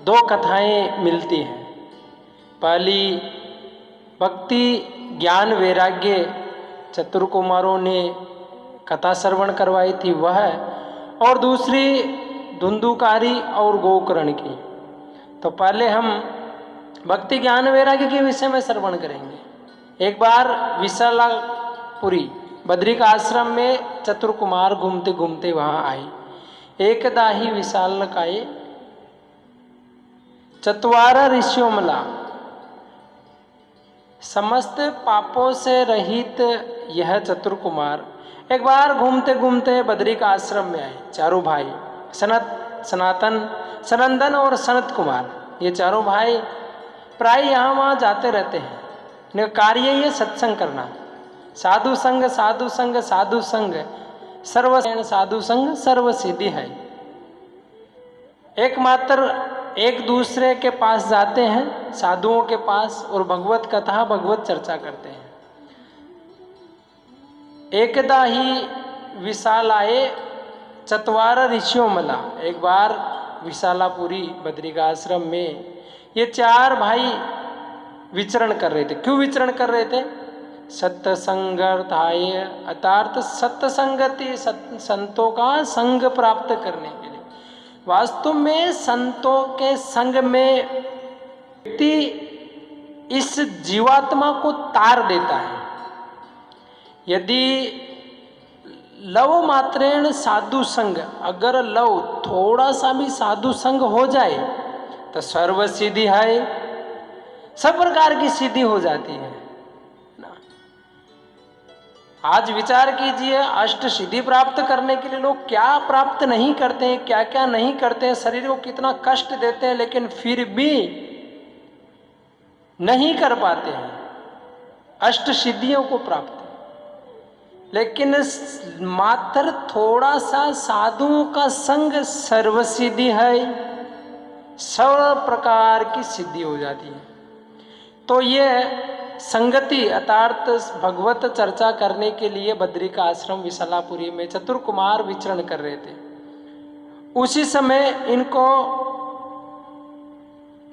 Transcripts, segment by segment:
दो कथाएं मिलती हैं। पहली भक्ति ज्ञान वैराग्य चतुर कुमारों ने कथा श्रवण करवाई थी वह, और दूसरी धुंधुकारी और गोकर्ण की। तो पहले हम भक्ति ज्ञान वैराग्य के विषय में श्रवण करेंगे। एक बार विशालापुरी बद्रिक आश्रम में चतुर कुमार घूमते घूमते वहां आए। एकदा ही विशालकाय चत्वार ऋषियों मला, समस्त पापों से रहित यह चतुर कुमार एक बार घूमते घूमते बद्रिक आश्रम में आए। चारों भाई सनातन, सनंदन और सनत कुमार, ये चारों भाई प्राय यहाँ वहाँ जाते रहते हैं। इनका कार्य ये सत्संग करना, साधु संग साधु संग साधु संग सर्व साधु संग सर्व सिद्धि है। एकमात्र एक दूसरे के पास जाते हैं, साधुओं के पास, और भगवत कथा भगवत चर्चा करते हैं। एकदा ही विशालाए चत्वार ऋषियों मला, एक बार विशालापुरी बद्रिकाश्रम में ये चार भाई विचरण कर रहे थे। क्यों विचरण कर रहे थे? सत्संगार्थाय, अर्थात सत्संगति, संतों का संग प्राप्त करने के लिए। वास्तव में संतों के संग में व्यक्ति इस जीवात्मा को तार देता है। यदि लव मात्रेण साधु संग, अगर लव थोड़ा सा भी साधु संग हो जाए तो सर्व सिद्धि है, सब प्रकार की सिद्धि हो जाती है ना। आज विचार कीजिए, अष्ट सिद्धि प्राप्त करने के लिए लोग क्या प्राप्त नहीं करते हैं, क्या क्या नहीं करते हैं, शरीर को कितना कष्ट देते हैं, लेकिन फिर भी नहीं कर पाते हैं अष्ट सिद्धियों को प्राप्त। लेकिन मात्र थोड़ा सा साधुओं का संग सर्व सिद्धि है, सब प्रकार की सिद्धि हो जाती है। तो ये संगति अर्थात भगवत चर्चा करने के लिए बद्रिक आश्रम विशालापुरी में चतुर कुमार विचरण कर रहे थे। उसी समय इनको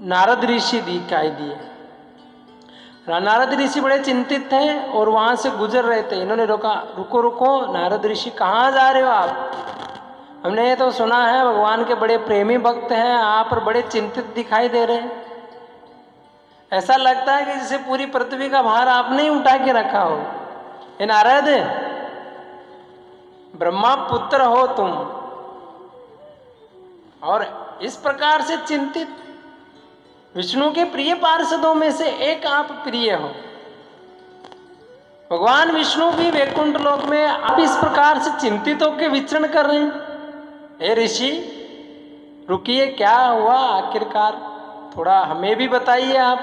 नारद ऋषि दिखाई दिए। नारद ऋषि बड़े चिंतित थे और वहां से गुजर रहे थे। इन्होंने रोका, रुको रुको नारद ऋषि, कहाँ जा रहे हो आप? हमने तो सुना है भगवान के बड़े प्रेमी भक्त हैं, आप पर बड़े चिंतित दिखाई दे रहे हैं। ऐसा लगता है कि जैसे पूरी पृथ्वी का भार आपने ही उठा के रखा हो। ये नारद, ब्रह्मा पुत्र हो तुम और इस प्रकार से चिंतित, विष्णु के प्रिय पार्षदों में से एक आप प्रिय हो। भगवान विष्णु भी वैकुंठ लोक में, आप इस प्रकार से चिंतित होकर विचरण कर रहे हैं। हे ऋषि रुकिए, क्या हुआ आखिरकार, थोड़ा हमें भी बताइए आप।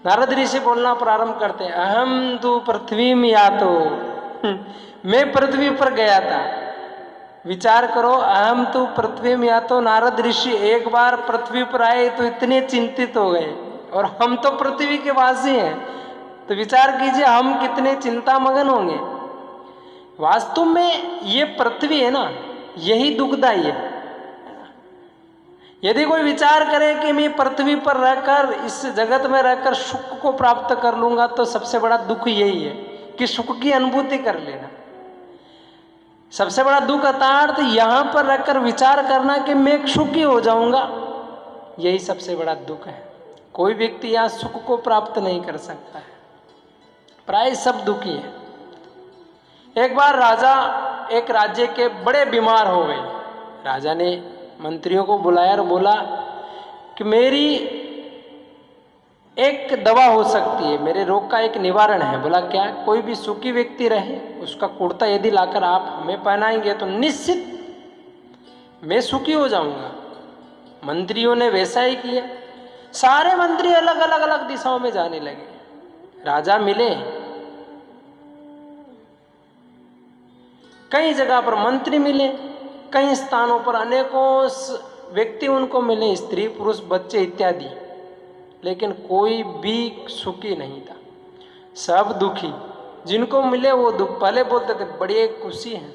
नारद ऋषि बोलना प्रारंभ करते हैं, अहम तु पृथ्वी में या तो मैं पृथ्वी पर गया था। विचार करो, अहम तु पृथ्वी में या तो नारद ऋषि एक बार पृथ्वी पर आए तो इतने चिंतित हो गए, और हम तो पृथ्वी के वासी हैं, तो विचार कीजिए हम कितने चिंता मगन होंगे। वास्तव में ये पृथ्वी है ना, यही दुखदाई है। यदि कोई विचार करे कि मैं पृथ्वी पर रहकर, इस जगत में रहकर सुख को प्राप्त कर लूंगा, तो सबसे बड़ा दुख यही है कि सुख की अनुभूति कर लेना। सबसे बड़ा दुख अर्थात यहाँ पर रहकर विचार करना कि मैं सुखी हो जाऊंगा, यही सबसे बड़ा दुख है। कोई व्यक्ति यहाँ सुख को प्राप्त नहीं कर सकता है, प्राय सब दुखी है। एक बार राजा एक राज्य के बड़े बीमार हो गए। राजा ने मंत्रियों को बुलाया और बोला कि मेरी एक दवा हो सकती है, मेरे रोग का एक निवारण है। बोला क्या? कोई भी सुखी व्यक्ति रहे, उसका कुर्ता यदि लाकर आप हमें पहनाएंगे तो निश्चित मैं सुखी हो जाऊंगा। मंत्रियों ने वैसा ही किया। सारे मंत्री अलग अलग अलग दिशाओं में जाने लगे। राजा मिले, कई जगह पर मंत्री मिले, कई स्थानों पर अनेकों व्यक्ति उनको मिले, स्त्री पुरुष बच्चे इत्यादि, लेकिन कोई भी सुखी नहीं था, सब दुखी। जिनको मिले वो दुख, पहले बोलते थे बड़े खुशी हैं,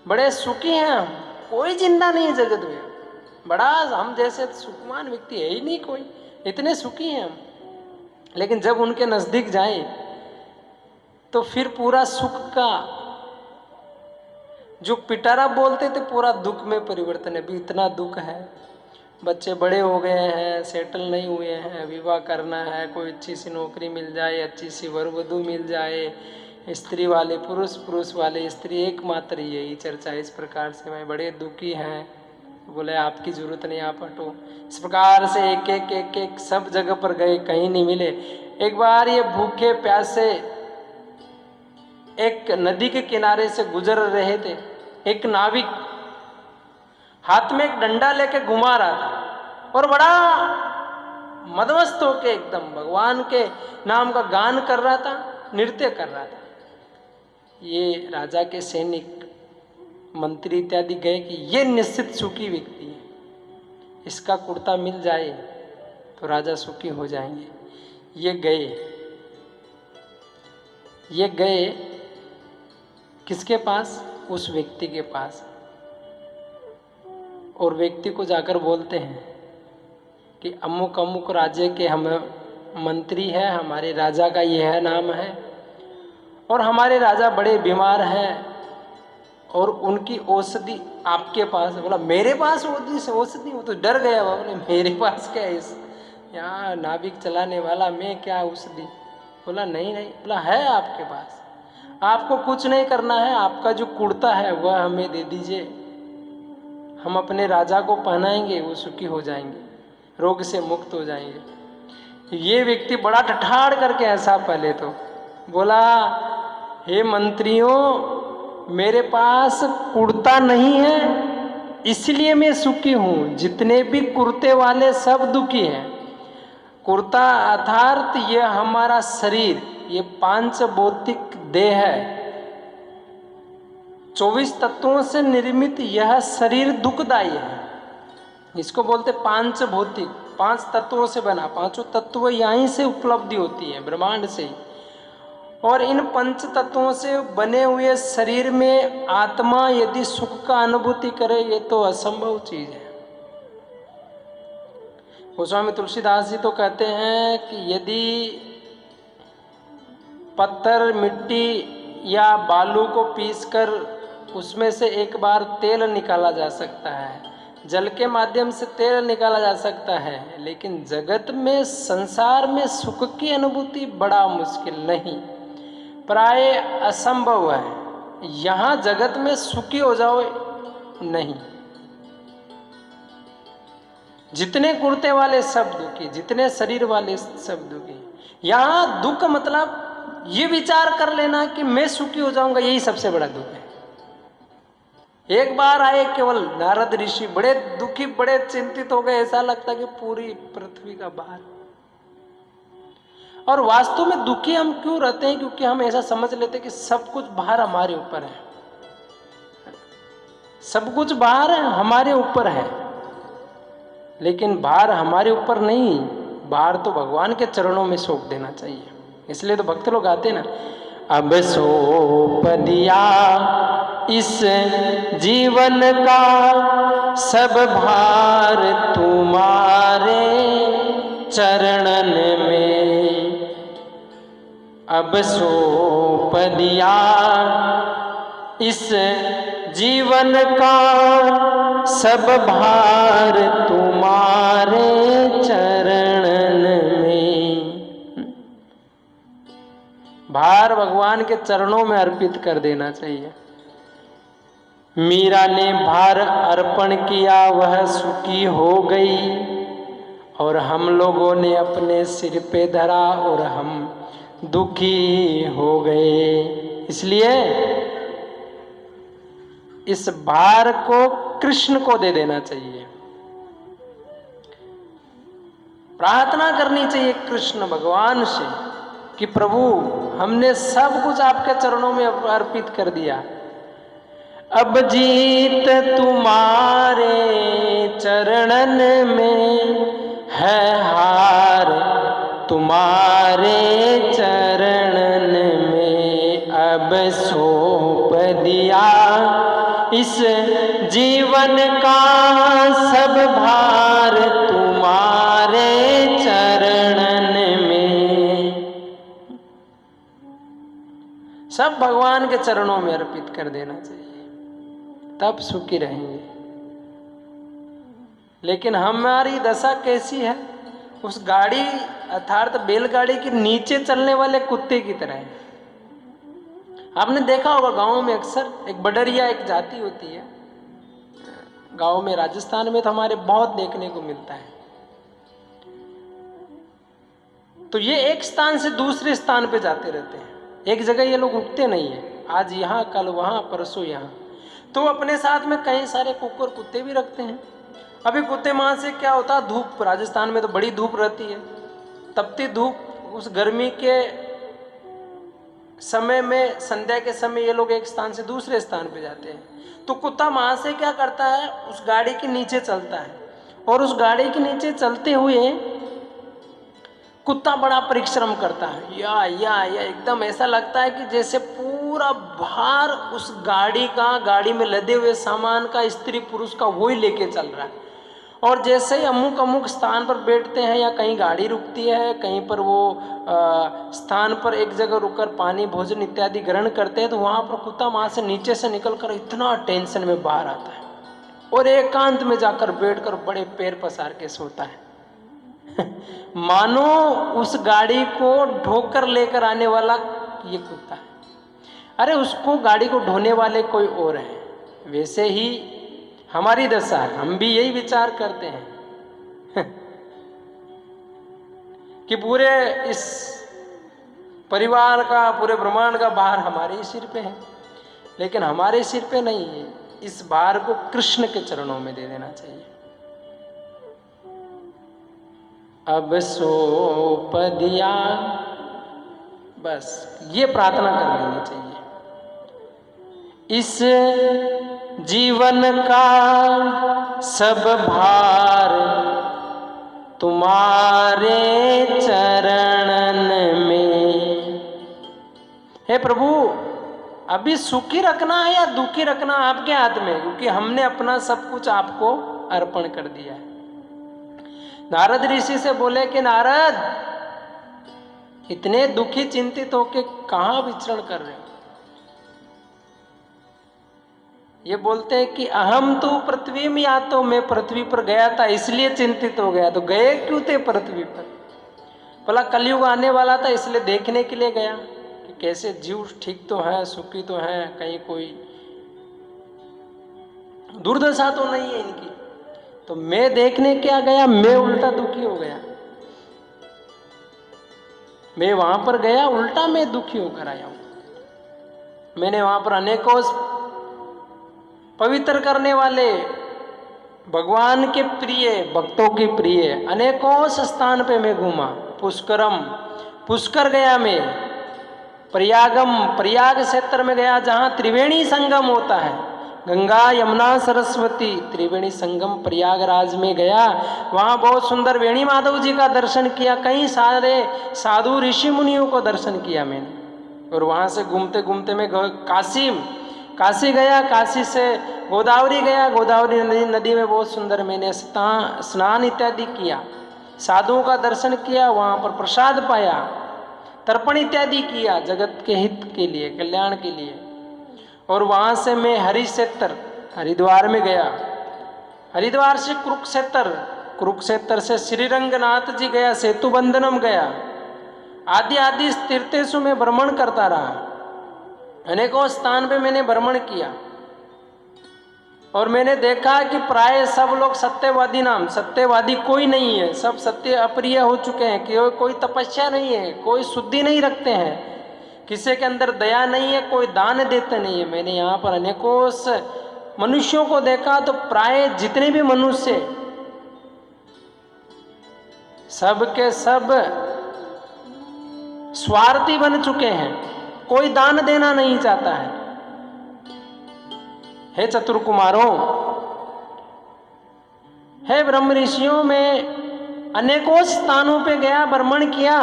बड़े सुखी हैं, कोई चिंता नहीं है जगत में। बड़ा हम जैसे सुखवान व्यक्ति है ही नहीं कोई, इतने सुखी हैं हम। लेकिन जब उनके नजदीक जाए तो फिर पूरा सुख का जो पिटारा बोलते थे पूरा दुख में परिवर्तन है। अभी इतना दुख है, बच्चे बड़े हो गए हैं, सेटल नहीं हुए हैं, विवाह करना है, कोई अच्छी सी नौकरी मिल जाए, अच्छी सी वर वधू मिल जाए, स्त्री वाले पुरुष, पुरुष वाले स्त्री, एकमात्र यही चर्चा। इस प्रकार से मैं बड़े दुखी हैं। बोले आपकी जरूरत नहीं, आप हटो। इस प्रकार से एक एक एक एक सब जगह पर गए, कहीं नहीं मिले। एक बार ये भूखे प्यासे एक नदी के किनारे से गुजर रहे थे। एक नाविक हाथ में एक डंडा लेके घुमा रहा था और बड़ा मदमस्त होके एकदम भगवान के नाम का गान कर रहा था, नृत्य कर रहा था। ये राजा के सैनिक, मंत्री इत्यादि गए कि ये निश्चित सुखी व्यक्ति है, इसका कुर्ता मिल जाए तो राजा सुखी हो जाएंगे। ये गए किसके पास? उस व्यक्ति के पास। और व्यक्ति को जाकर बोलते हैं कि अमुक अमुक राज्य के हम मंत्री हैं, हमारे राजा का यह नाम है और हमारे राजा बड़े बीमार हैं और उनकी औषधि आपके पास है। बोला मेरे पास औषधि? वो तो डर गया। बोले मेरे पास क्या है, इस यहाँ नाविक चलाने वाला मैं क्या औषधि? बोला नहीं। बोला है आपके पास, आपको कुछ नहीं करना है, आपका जो कुर्ता है वह हमें दे दीजिए, हम अपने राजा को पहनाएंगे, वो सुखी हो जाएंगे, रोग से मुक्त हो जाएंगे। ये व्यक्ति बड़ा ठठाड़ करके ऐसा पहले तो बोला, हे मंत्रियों, मेरे पास कुर्ता नहीं है इसलिए मैं सुखी हूँ, जितने भी कुर्ते वाले सब दुखी हैं। कुर्ता अर्थात ये हमारा शरीर, ये पांच भौतिक देह है, 24 तत्वों से निर्मित यह शरीर दुखदायी है। इसको बोलते पांच भौतिक, 5 तत्वों से बना। पांचों तत्व यहीं से उपलब्धि होती है, ब्रह्मांड से ही। और इन पंच तत्वों से बने हुए शरीर में आत्मा यदि सुख का अनुभूति करे, ये तो असंभव चीज है। गोस्वामी तुलसीदास जी तो कहते हैं कि यदि पत्थर, मिट्टी या बालू को पीसकर उसमें से एक बार तेल निकाला जा सकता है, जल के माध्यम से तेल निकाला जा सकता है, लेकिन जगत में, संसार में सुख की अनुभूति बड़ा मुश्किल, नहीं, प्राय असंभव है। यहाँ जगत में सुखी हो जाओ, नहीं। जितने कुर्ते वाले सब दुखी, जितने शरीर वाले सब दुखी। यहाँ दुख मतलब ये विचार कर लेना कि मैं सुखी हो जाऊंगा, यही सबसे बड़ा दुख है। एक बार आए केवल नारद ऋषि, बड़े दुखी, बड़े चिंतित हो गए, ऐसा लगता कि पूरी पृथ्वी का भार। और वास्तव में दुखी हम क्यों रहते हैं? क्योंकि हम ऐसा समझ लेते हैं कि सब कुछ भार हमारे ऊपर है, सब कुछ भार हमारे ऊपर है। लेकिन भार हमारे ऊपर नहीं, भार तो भगवान के चरणों में सौंप देना चाहिए। इसलिए तो भक्त लोग आते ना, अब सौंप दिया इस जीवन का सब भार तुम्हारे चरणन में, अब सौंप दिया इस जीवन का सब भार तुम्हारे चरणन में। भार भगवान के चरणों में अर्पित कर देना चाहिए। मीरा ने भार अर्पण किया, वह सुखी हो गई, और हम लोगों ने अपने सिर पे धरा और हम दुखी हो गए। इसलिए इस भार को कृष्ण को दे देना चाहिए, प्रार्थना करनी चाहिए कृष्ण भगवान से कि प्रभु हमने सब कुछ आपके चरणों में अर्पित कर दिया, अब जीत तुम्हारे चरणन में है, हार तुम्हारे चरणन में, अब सौंप दिया इस जीवन का सब भार तुम्हारे चरणन में। सब भगवान के चरणों में अर्पित कर देना चाहिए, तब सुखी रहेंगे। लेकिन हमारी दशा कैसी है? उस गाड़ी अर्थात बैलगाड़ी के नीचे चलने वाले कुत्ते की तरह है। आपने देखा होगा गांव में अक्सर एक बडरिया एक जाति होती है, गांव में राजस्थान में तो हमारे बहुत देखने को मिलता है। तो ये एक स्थान से दूसरे स्थान पे जाते रहते हैं, एक जगह ये लोग रुकते नहीं है, आज यहाँ कल वहाँ परसों यहाँ। तो अपने साथ में कई सारे कुकुर कुत्ते भी रखते हैं। अभी कुत्ते मां से क्या होता है, धूप राजस्थान में तो बड़ी धूप रहती है, तपती धूप, उस गर्मी के समय में संध्या के समय ये लोग एक स्थान से दूसरे स्थान पे जाते हैं। तो कुत्ता वहां से क्या करता है, उस गाड़ी के नीचे चलता है, और उस गाड़ी के नीचे चलते हुए कुत्ता बड़ा परिश्रम करता है। या एकदम ऐसा लगता है कि जैसे पूरा भार उस गाड़ी का, गाड़ी में लदे हुए सामान का, स्त्री पुरुष का, वही लेके चल रहा है। और जैसे ही अमुक स्थान पर बैठते हैं या कहीं गाड़ी रुकती है, कहीं पर वो स्थान पर एक जगह रुककर पानी भोजन इत्यादि ग्रहण करते हैं, तो वहाँ पर कुत्ता वहाँ से नीचे से निकलकर इतना टेंशन में बाहर आता है और एकांत में जाकर बैठकर बड़े पैर पसार के सोता है। मानो उस गाड़ी को ढोकर लेकर आने वाला ये कुत्ता है, अरे उसको गाड़ी को ढोने वाले कोई और है। वैसे ही हमारी दशा है, हम भी यही विचार करते हैं कि पूरे इस परिवार का, पूरे ब्रह्मांड का भार हमारे ही सिर पे है, लेकिन हमारे सिर पे नहीं है। इस भार को कृष्ण के चरणों में दे देना चाहिए। अब सौंप दिया, बस ये प्रार्थना कर लेनी चाहिए। इस जीवन का सब भार तुम्हारे चरणन में। हे प्रभु, अभी सुखी रखना है या दुखी रखना आपके हाथ में, क्योंकि हमने अपना सब कुछ आपको अर्पण कर दिया है। नारद ऋषि से बोले कि नारद, इतने दुखी चिंतित होके कहां विचरण कर रहे हो? ये बोलते हैं कि अहम तो पृथ्वी में, या तो मैं पृथ्वी पर गया था इसलिए चिंतित हो गया। तो गए क्यों थे पृथ्वी पर? भला कलयुग आने वाला था इसलिए देखने के लिए गया कि कैसे जीव ठीक तो है, सुखी तो है, कहीं कोई दुर्दशा तो नहीं है इनकी। तो मैं देखने क्या गया, मैं उल्टा दुखी हो गया। मैं वहां पर गया, उल्टा मैं दुखी होकर आया हूं। मैंने वहां पर अनेकों पवित्र करने वाले, भगवान के प्रिय, भक्तों के प्रिय अनेकों स्थान पे मैं घूमा। पुष्करम, पुष्कर गया मैं। प्रयागम, प्रयाग क्षेत्र में गया जहाँ त्रिवेणी संगम होता है, गंगा यमुना सरस्वती त्रिवेणी संगम प्रयागराज में गया। वहाँ बहुत सुंदर वेणी माधव जी का दर्शन किया, कई सारे साधु ऋषि मुनियों को दर्शन किया मैंने। और वहाँ से घूमते घूमते मैं काशी गया, काशी से गोदावरी गया, गोदावरी नदी में बहुत सुंदर मैंने स्नान इत्यादि किया, साधुओं का दर्शन किया, वहाँ पर प्रसाद पाया, तर्पण इत्यादि किया जगत के हित के लिए, कल्याण के लिए। और वहाँ से मैं हरिक्षेत्र, हरिद्वार में गया। हरिद्वार से कुरुक्षेत्र, कुरुक्षेत्र से श्रीरंगनाथ जी गया, सेतु बंधनम गया, आदि आदि तीर्थेषु में भ्रमण करता रहा। अनेकों स्थान पे मैंने भ्रमण किया और मैंने देखा कि प्राय सब लोग सत्यवादी, नाम सत्यवादी कोई नहीं है, सब सत्य अप्रिय हो चुके हैं कि कोई तपस्या नहीं है, कोई शुद्धि नहीं रखते हैं, किसी के अंदर दया नहीं है, कोई दान देते नहीं है। मैंने यहाँ पर अनेकों मनुष्यों को देखा, तो प्राय जितने भी मनुष्य सब के सब स्वार्थी बन चुके हैं, कोई दान देना नहीं चाहता है। हे चतुर कुमारों, हे ब्रह्म ऋषियों, में अनेकों स्थानों पे गया, भ्रमण किया,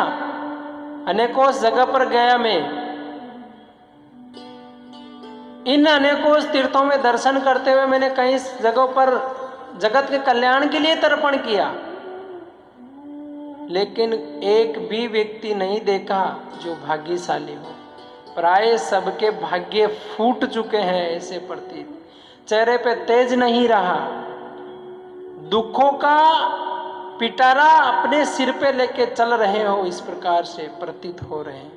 अनेकों जगह पर गया मैं। इन अनेकों तीर्थों में दर्शन करते हुए मैंने कई जगहों पर जगत के कल्याण के लिए तर्पण किया, लेकिन एक भी व्यक्ति नहीं देखा जो भाग्यशाली हो। प्राय सबके भाग्य फूट चुके हैं ऐसे प्रतीत, चेहरे पे तेज नहीं रहा, दुखों का पिटारा अपने सिर पे लेके चल रहे हो, इस प्रकार से प्रतीत हो रहे हैं।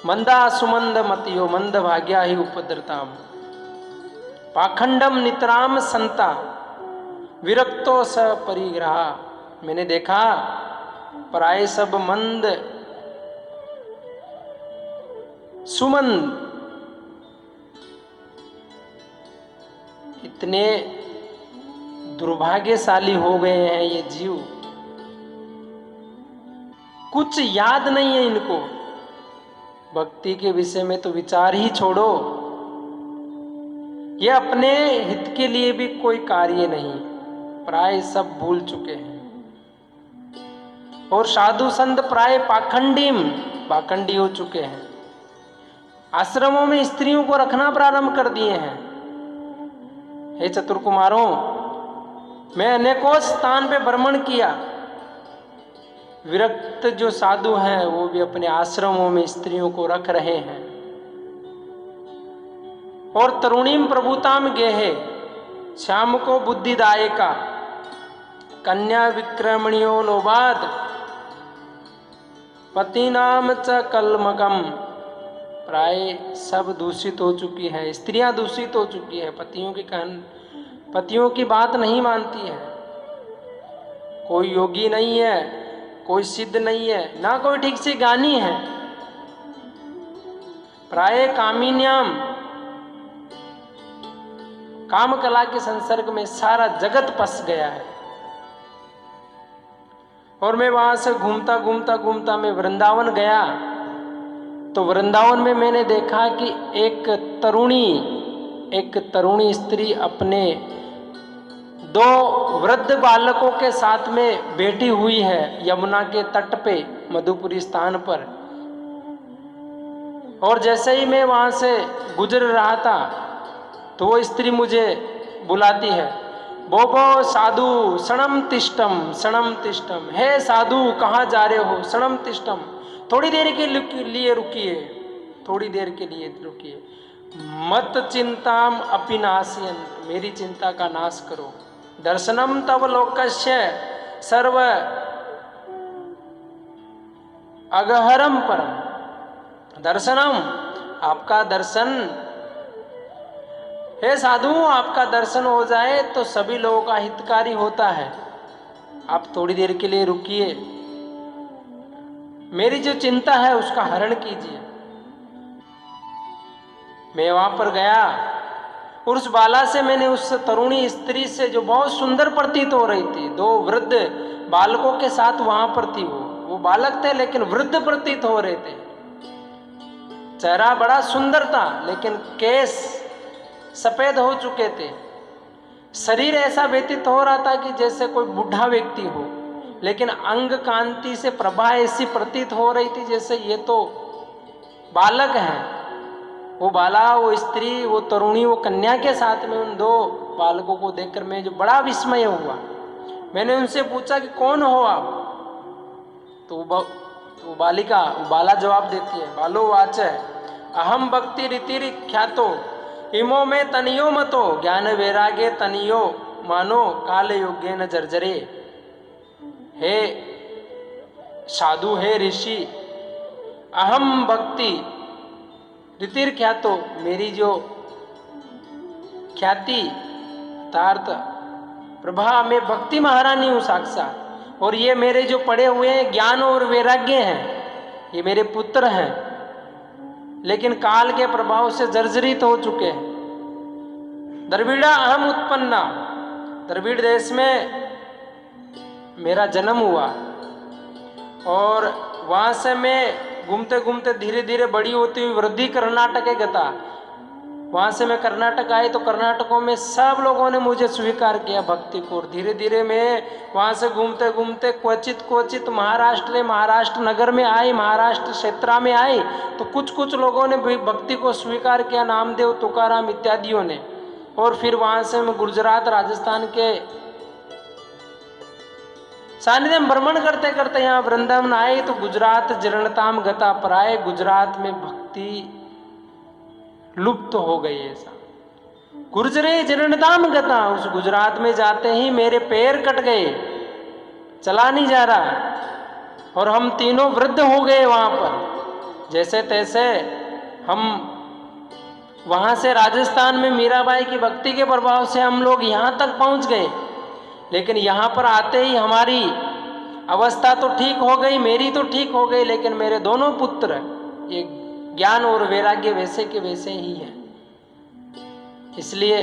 मंदा सुमंद मतियो मंद भाग्या ही उपद्रताम, पाखंडम नितराम संता विरक्तो स परिग्रहा। मैंने देखा प्राय सब मंद सुमंद, इतने दुर्भाग्यशाली हो गए हैं ये जीव, कुछ याद नहीं है इनको। भक्ति के विषय में तो विचार ही छोड़ो, ये अपने हित के लिए भी कोई कार्य नहीं, प्राय सब भूल चुके हैं। और साधु संत प्राय पाखंडी हो चुके हैं। आश्रमों में स्त्रियों को रखना प्रारंभ कर दिए हैं। हे चतुर्कुमारों, मैं अनेकों स्थान पे भ्रमण किया, विरक्त जो साधु हैं वो भी अपने आश्रमों में स्त्रियों को रख रहे हैं। और तरुणीम प्रभुताम गेहे श्याम को बुद्धिदायका कन्या विक्रमणियों लोबाद पति नाम च कलमकम। प्राय सब दूषित हो चुकी है, स्त्रियां दूषित हो चुकी है, पतियों की बात नहीं मानती है। कोई योगी नहीं है, कोई सिद्ध नहीं है, ना कोई ठीक से ज्ञानी है। प्राय कामिन्याम, काम कला के संसर्ग में सारा जगत फंस गया है। और मैं वहां से घूमता मैं वृंदावन गया, तो वृंदावन में मैंने देखा कि एक तरुणी स्त्री अपने 2 वृद्ध बालकों के साथ में बैठी हुई है यमुना के तट पे मधुपुरी स्थान पर। और जैसे ही मैं वहां से गुजर रहा था तो वो स्त्री मुझे बुलाती है, बोबो साधु क्षणम तिष्ठम, हे साधु कहाँ जा रहे हो, क्षणम तिष्ठम, थोड़ी देर के लिए रुकिए, मत चिंताम अपि नाशयन्त, मेरी चिंता का नाश करो। दर्शनम तव लोकस्य सर्व अगहरम परम, दर्शनम आपका दर्शन, हे साधु आपका दर्शन हो जाए तो सभी लोगों का हितकारी होता है, आप थोड़ी देर के लिए रुकिए, मेरी जो चिंता है उसका हरण कीजिए। मैं वहां पर गया और उस बाला से मैंने उस तरुणी स्त्री से जो बहुत सुंदर प्रतीत हो रही थी, 2 वृद्ध बालकों के साथ वहां पर थी, वो बालक थे लेकिन वृद्ध प्रतीत हो रहे थे। चेहरा बड़ा सुंदर था लेकिन केस सफेद हो चुके थे, शरीर ऐसा व्यतीत हो रहा था कि जैसे कोई बूढ़ा व्यक्ति हो, लेकिन अंग कांति से प्रभा ऐसी प्रतीत हो रही थी जैसे ये तो बालक हैं। वो बाला, वो स्त्री, वो तरुणी, वो कन्या के साथ में उन 2 बालकों को देखकर मैं जो बड़ा विस्मय हुआ। मैंने उनसे पूछा कि कौन हो आप, तो वो बाला जवाब देती है, बालो वाच है, अहम भक्ति रीति ख्यातो इमो में तनियो मतो ज्ञान वैराग्य तनियो मानो काल योग्य न जर्जरे। हे साधु, हे ऋषि, अहम भक्ति रीतिर ख्यातो, मेरी जो ख्याति तार्थ प्रभा, मैं भक्ति महारानी हूँ साक्षात, और ये मेरे जो पड़े हुए हैं ज्ञान और वैराग्य हैं, ये मेरे पुत्र हैं, लेकिन काल के प्रभाव से जर्जरित हो चुके हैं। द्रविड़ा अहम उत्पन्ना, द्रविड़ देश में मेरा जन्म हुआ और वहाँ से मैं घूमते घूमते धीरे धीरे बड़ी होती हुई वृद्धि कर्नाटक गता। वहाँ से मैं कर्नाटक आई तो कर्नाटकों में सब लोगों ने मुझे स्वीकार किया भक्ति को। धीरे धीरे मैं वहाँ से घूमते घूमते क्वचित महाराष्ट्र नगर में आई, महाराष्ट्र क्षेत्रा में आई तो कुछ लोगों ने भी भक्ति को स्वीकार किया, नामदेव, तुकाराम इत्यादियों ने। और फिर वहाँ से हम गुजरात राजस्थान के सानिध्य में भ्रमण करते करते यहाँ वृंदावन आए तो गुजरात जीर्णताम गता पराए, गुजरात में भक्ति लुप्त हो गई। ऐसा गुर्जरे जीर्णताम गता, उस गुजरात में जाते ही मेरे पैर कट गए, चला नहीं जा रहा, और हम तीनों वृद्ध हो गए वहाँ पर। जैसे तैसे हम वहाँ से राजस्थान में मीराबाई की भक्ति के प्रभाव से हम लोग यहाँ तक पहुँच गए, लेकिन यहाँ पर आते ही हमारी अवस्था तो ठीक हो गई, मेरी तो ठीक हो गई, लेकिन मेरे दोनों पुत्र ये ज्ञान और वैराग्य वैसे के वैसे ही हैं। इसलिए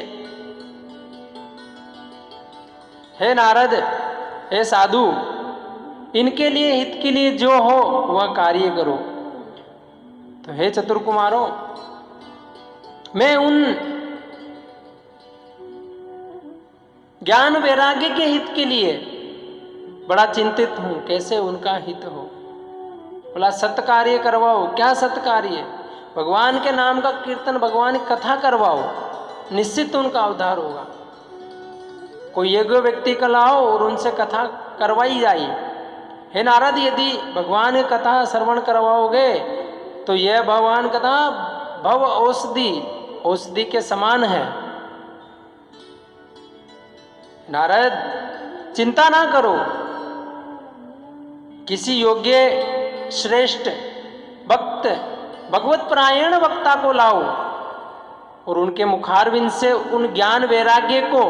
हे नारद, हे साधु, इनके लिए हित के लिए जो हो वह कार्य करो। तो हे चतुर्कुमारों, मैं उन ज्ञान वैराग्य के हित के लिए बड़ा चिंतित हूं, कैसे उनका हित हो। बोला सत्य कार्य करवाओ। क्या सत्य कार्य? भगवान के नाम का कीर्तन, भगवान की कथा करवाओ, निश्चित उनका उद्धार होगा। कोई योग्य व्यक्ति को लाओ और उनसे कथा करवाई जाए। हे नारद, यदि भगवान की कथा श्रवण करवाओगे तो यह भगवान कथा भव औषधि के समान है। नारद, चिंता ना करो, किसी योग्य श्रेष्ठ भक्त भगवत परायण वक्ता को लाओ और उनके मुखारविंद से उन ज्ञान वैराग्य को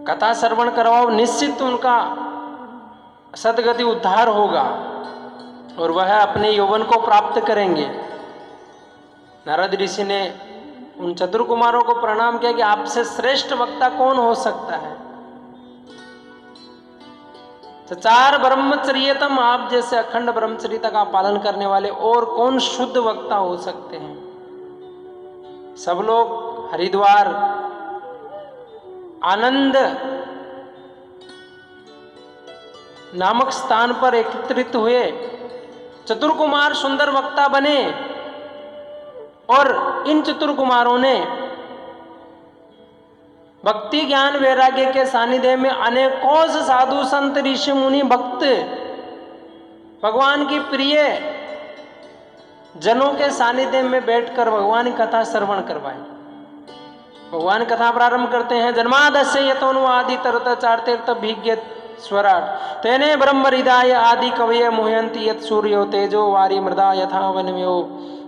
कथा श्रवण करवाओ, निश्चित उनका सदगति उद्धार होगा और वह अपने यौवन को प्राप्त करेंगे। नारद ऋषि ने उन चतुर्कुमारों को प्रणाम किया कि आपसे श्रेष्ठ वक्ता कौन हो सकता है। चार ब्रह्मचर्यतम, आप जैसे अखंड ब्रह्मचर्यता का पालन करने वाले और कौन शुद्ध वक्ता हो सकते हैं। सब लोग हरिद्वार आनंद नामक स्थान पर एकत्रित हुए। चतुर्कुमार सुंदर वक्ता बने और इन चतुर्कुमारों ने भक्ति ज्ञान वैराग्य के सानिध्य में अनेकों साधु संत ऋषि मुनि भक्त भगवान की प्रिय जनों के सानिध्य में बैठकर भगवान की कथा श्रवण करवाई। भगवान कथा प्रारंभ करते हैं। जन्मादस्य यतोनु आदि तरत चारतीर्थ भिज्ञ स्वराट तेने ब्रह्म हृदय आदि कवये मुह्यंति यत् सूर्यो तेजो वारी मृदा यथा वनम्यो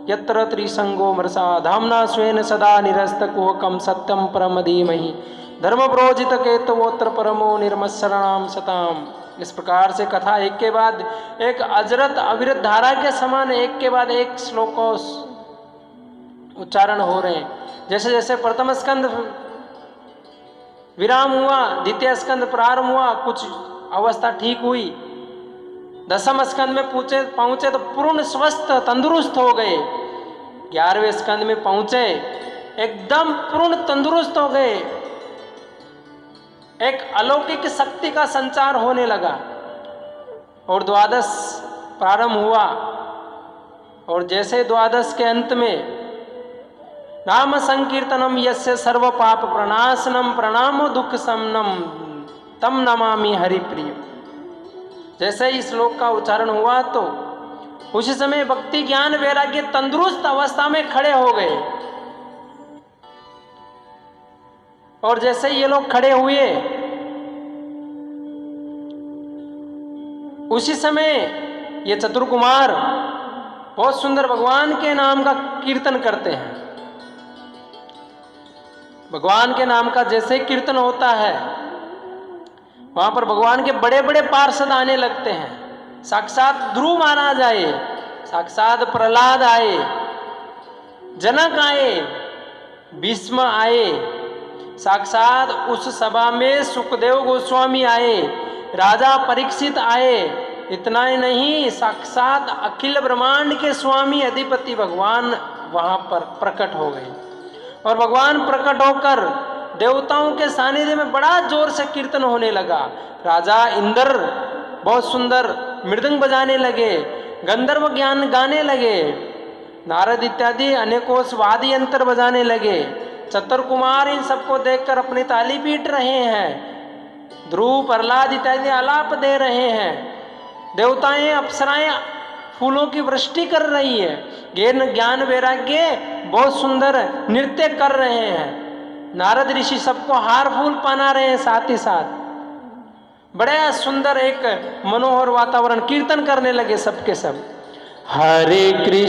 यत्र त्रिसंगो मृषा धाम्ना स्वेन सदा निरस्तकुहकं सत्यम परम धीमहि धर्म प्रोजित केतवोत्र परमो निर्मत्सरणाम सताम। इस प्रकार से कथा एक के बाद एक अजरत अविरत धारा के समान एक के बाद एक श्लोकों उच्चारण हो रहे हैं। जैसे जैसे प्रथम स्कंद विराम हुआ, द्वितीय स्कंद प्रारंभ हुआ, कुछ अवस्था ठीक हुई, दसम स्कंद में पहुंचे तो पूर्ण स्वस्थ तंदुरुस्त हो गए। 11वें स्कंद में पहुंचे, एकदम पूर्ण तंदुरुस्त हो गए, एक अलौकिक शक्ति का संचार होने लगा। और द्वादश प्रारंभ हुआ और जैसे द्वादश के अंत में नाम संकीर्तनम यस्य सर्व पाप प्रणाशनम प्रणामो दुख समनम तम नमामि हरिप्रिय, जैसे ही श्लोक का उच्चारण हुआ तो उसी समय भक्ति ज्ञान वैराग्य तंदुरुस्त अवस्था में खड़े हो गए। और जैसे ये लोग खड़े हुए उसी समय ये चतुर्कुमार बहुत सुंदर भगवान के नाम का कीर्तन करते हैं। भगवान के नाम का जैसे कीर्तन होता है वहां पर भगवान के बड़े बड़े पार्षद आने लगते हैं। साक्षात ध्रुव महाराज आए, साक्षात प्रहलाद आए, जनक आए, भीष्म आए, साक्षात उस सभा में सुखदेव गोस्वामी आए, राजा परीक्षित आए। इतना ही नहीं, साक्षात अखिल ब्रह्मांड के स्वामी अधिपति भगवान वहां पर प्रकट हो गए। और भगवान प्रकट होकर देवताओं के सानिध्य में बड़ा जोर से कीर्तन होने लगा। राजा इंद्र बहुत सुंदर मृदंग बजाने लगे, गंधर्व ज्ञान गाने लगे, नारद इत्यादि अनेकों वाद्य यंत्र बजाने लगे। चतुर कुमार इन सबको देखकर अपनी ताली पीट रहे हैं। ध्रुव प्रहलाद इत्यादि आलाप दे रहे हैं। देवताएं अप्सराएं फूलों की वृष्टि कर रही है। ज्ञान वैराग्य बहुत सुंदर नृत्य कर रहे हैं। नारद ऋषि सबको हार फूल पहना रहे हैं। साथ ही साथ बड़ा सुंदर एक मनोहर वातावरण कीर्तन करने लगे सबके सब। हरे कृष्ण